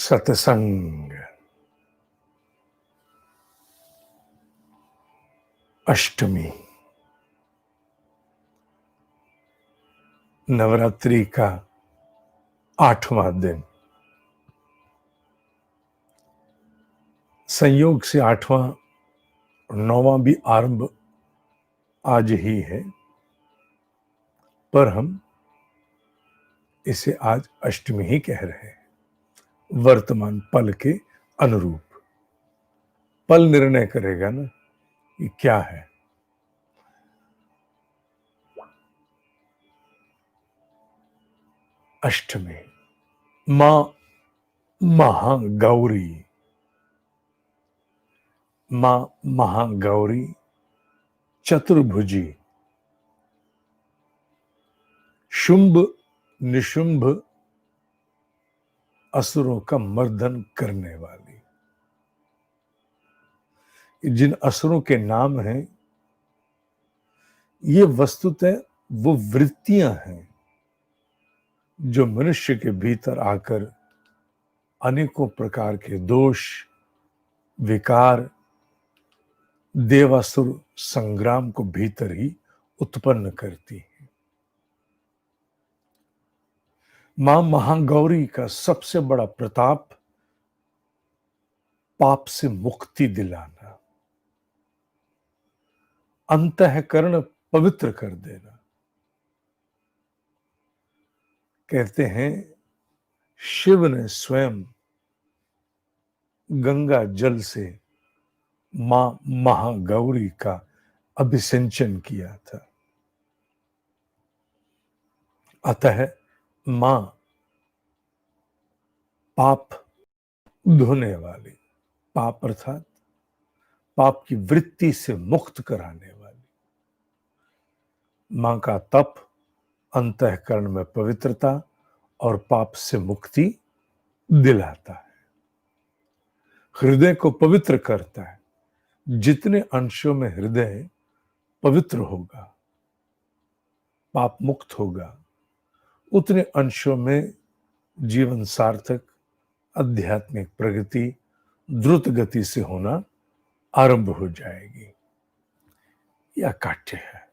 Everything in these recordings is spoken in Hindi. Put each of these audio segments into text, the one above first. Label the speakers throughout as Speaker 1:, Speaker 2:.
Speaker 1: सत्संग अष्टमी नवरात्रि का 8वां दिन। संयोग से 8वां 9वां भी आरंभ आज ही है, पर हम इसे आज अष्टमी ही कह रहे हैं, वर्तमान पल के अनुरूप। पल निर्णय करेगा ना कि क्या है। अष्टमी मां महागौरी, मां महागौरी चतुर्भुजी, शुंभ निशुंभ असुरों का मर्दन करने वाली। जिन असुरों के नाम हैं, ये वस्तुतः वो वृत्तियां हैं जो मनुष्य के भीतर आकर अनेकों प्रकार के दोष, विकार, देवासुर संग्राम को भीतर ही उत्पन्न करती है। मां महागौरी का सबसे बड़ा प्रताप पाप से मुक्ति दिलाना, अंतःकरण पवित्र कर देना। कहते हैं शिव ने स्वयं गंगा जल से मां महागौरी का अभिषेचन किया था। अतः मां पाप धोने वाली, पाप अर्थात पाप की वृत्ति से मुक्त कराने वाली। मां का तप अंतःकरण में पवित्रता और पाप से मुक्ति दिलाता है, हृदय को पवित्र करता है। जितने अंशों में हृदय पवित्र होगा, पाप मुक्त होगा, उतने अंशों में जीवन सार्थक, आध्यात्मिक प्रगति द्रुत गति से होना आरंभ हो जाएगी। यह काट्य है,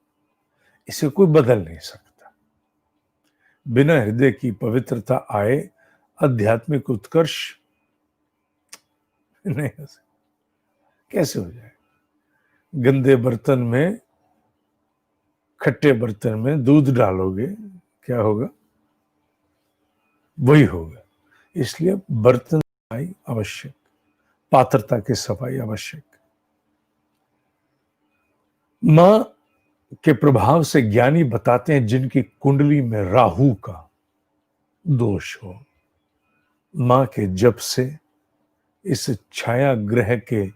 Speaker 1: इसे कोई बदल नहीं सकता। बिना हृदय की पवित्रता आए आध्यात्मिक उत्कर्ष नहीं हो सकता। कैसे हो जाए? गंदे बर्तन में, खट्टे बर्तन में दूध डालोगे, क्या होगा? वही होगा। इसलिए बर्तन सफाई आवश्यक, पात्रता की सफाई आवश्यक। मां के प्रभाव से ज्ञानी बताते हैं जिनकी कुंडली में राहु का दोष हो, मां के जप से इस छाया ग्रह के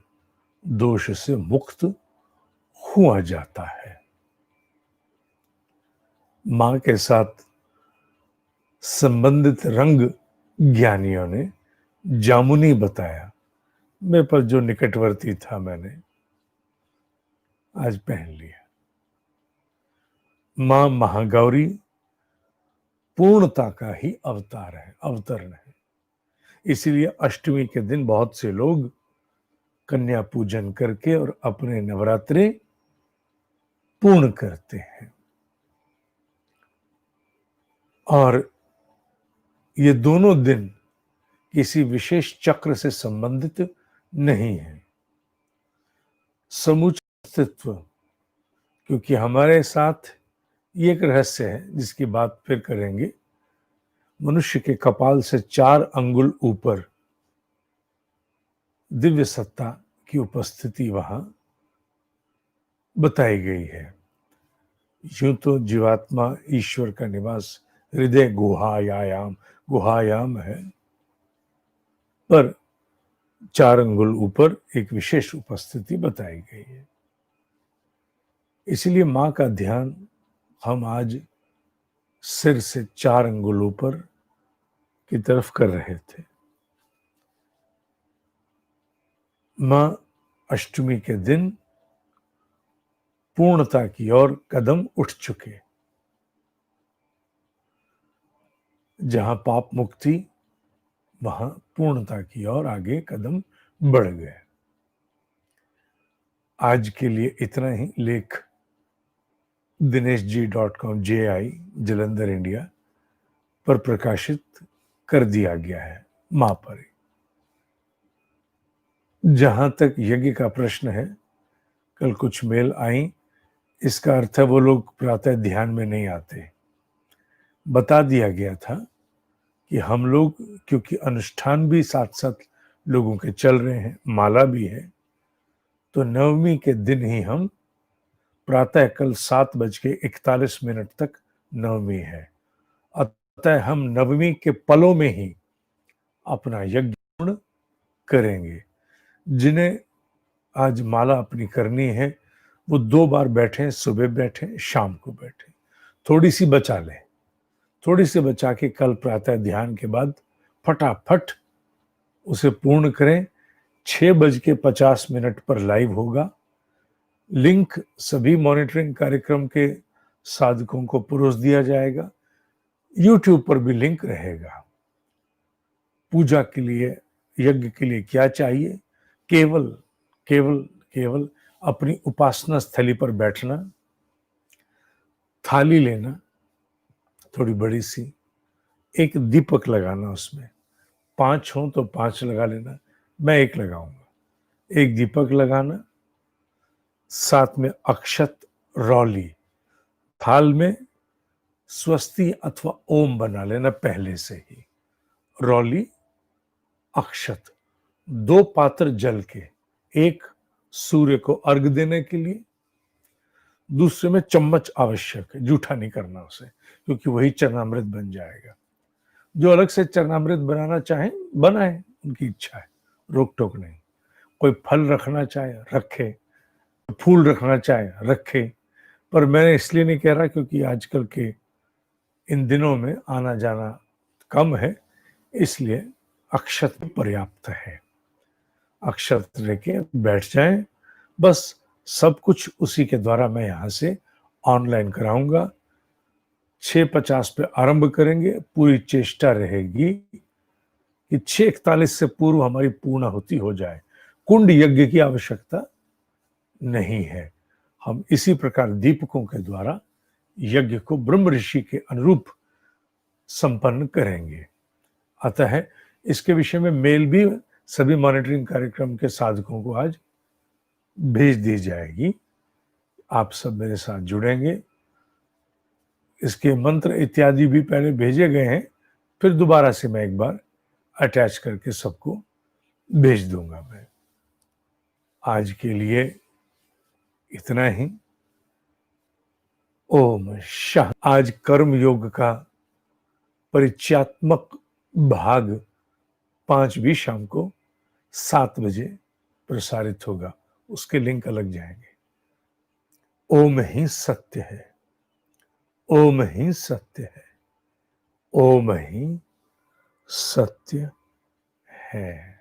Speaker 1: दोष से मुक्त हुआ जाता है। मां के साथ संबंधित रंग ज्ञानियों ने जामुनी बताया। मेरे पर जो निकटवर्ती था मैंने आज पहन लिया। मां महागौरी पूर्णता का ही अवतार है, अवतरण है। इसीलिए अष्टमी के दिन बहुत से लोग कन्या पूजन करके और अपने नवरात्रि पूर्ण करते हैं। और ये दोनों दिन किसी विशेष चक्र से संबंधित नहीं है, समूचा अस्तित्व। क्योंकि हमारे साथ ये एक रहस्य है जिसकी बात फिर करेंगे। मनुष्य के कपाल से 4 अंगुल ऊपर दिव्य सत्ता की उपस्थिति वहां बताई गई है। यूं तो जीवात्मा ईश्वर का निवास हृदय गुहायाम है, पर 4 अंगुल ऊपर एक विशेष उपस्थिति बताई गई है। इसलिए मां का ध्यान हम आज सिर से 4 अंगुल ऊपर की तरफ कर रहे थे। मां अष्टमी के दिन पूर्णता की ओर कदम उठ चुके। जहां पाप मुक्ति वहां पूर्णता की ओर आगे कदम बढ़ गए। आज के लिए इतना ही। लेख dinesh.g.com JI जलंधर इंडिया पर प्रकाशित कर दिया गया है, मां पर। जहां तक यज्ञ का प्रश्न है, कल कुछ मेल आई, इसका अर्थ है वो लोग प्रातः ध्यान में नहीं आते। बता दिया गया था कि हम लोग, क्योंकि अनुष्ठान भी साथ साथ लोगों के चल रहे हैं, माला भी है, तो नवमी के दिन ही हम प्रातः कल 7:41 तक नवमी है। अतः हम नवमी के पलों में ही अपना यज्ञ पूर्ण करेंगे। जिन्हें आज माला अपनी करनी है वो 2 बार बैठे, सुबह बैठे, शाम को बैठे, थोड़ी सी बचा लें, थोड़ी सी बचा के कल प्रातः ध्यान के बाद फटाफट उसे पूर्ण करें। 6:50 पर लाइव होगा। लिंक सभी मॉनिटरिंग कार्यक्रम के साधकों को परोस दिया जाएगा। यूट्यूब पर भी लिंक रहेगा। पूजा के लिए, यज्ञ के लिए क्या चाहिए? केवल केवल केवल अपनी उपासना स्थली पर बैठना, थाली लेना थोड़ी बड़ी सी, एक दीपक लगाना, उसमें 5 हो तो 5 लगा लेना, मैं 1 लगाऊंगा। एक दीपक लगाना, साथ में अक्षत, रौली, थाल में स्वस्ति अथवा ओम बना लेना पहले से ही। रौली, अक्षत, 2 पात्र जल के, एक सूर्य को अर्घ देने के लिए, दूसरे में चम्मच आवश्यक है, जूठा नहीं करना उसे, क्योंकि वही चरणामृत बन जाएगा। जो अलग से चरणामृत बनाना चाहे बनाए, उनकी इच्छा है, रोक टोक नहीं। कोई फल रखना चाहे रखे, फूल रखना चाहे रखे, पर मैंने इसलिए नहीं कह रहा क्योंकि आजकल के इन दिनों में आना जाना कम है, इसलिए अक्षत पर्याप्त है। अक्षत लेके बैठ जाएं, बस सब कुछ उसी के द्वारा मैं यहाँ से ऑनलाइन कराऊंगा। 6:50 पे आरंभ करेंगे। पूरी चेष्टा रहेगी कि 6:41 से पूर्व हमारी पूर्णाहुति हो जाए। कुंड यज्ञ की आवश्यकता नहीं है। हम इसी प्रकार दीपकों के द्वारा यज्ञ को ब्रह्म ऋषि के अनुरूप संपन्न करेंगे। अतः इसके विषय में मेल भी सभी मॉनिटरिंग कार्यक्रम के साधकों को आज भेज दी जाएगी। आप सब मेरे साथ जुड़ेंगे। इसके मंत्र इत्यादि भी पहले भेजे गए हैं, फिर दोबारा से मैं एक बार अटैच करके सबको भेज दूंगा। मैं आज के लिए इतना ही। ओम शाह। आज कर्म योग का परिचयात्मक भाग 5 भी शाम को 7 बजे प्रसारित होगा, उसके लिंक अलग जाएंगे। ओम ही सत्य है, ओम ही सत्य है, ओम ही सत्य है।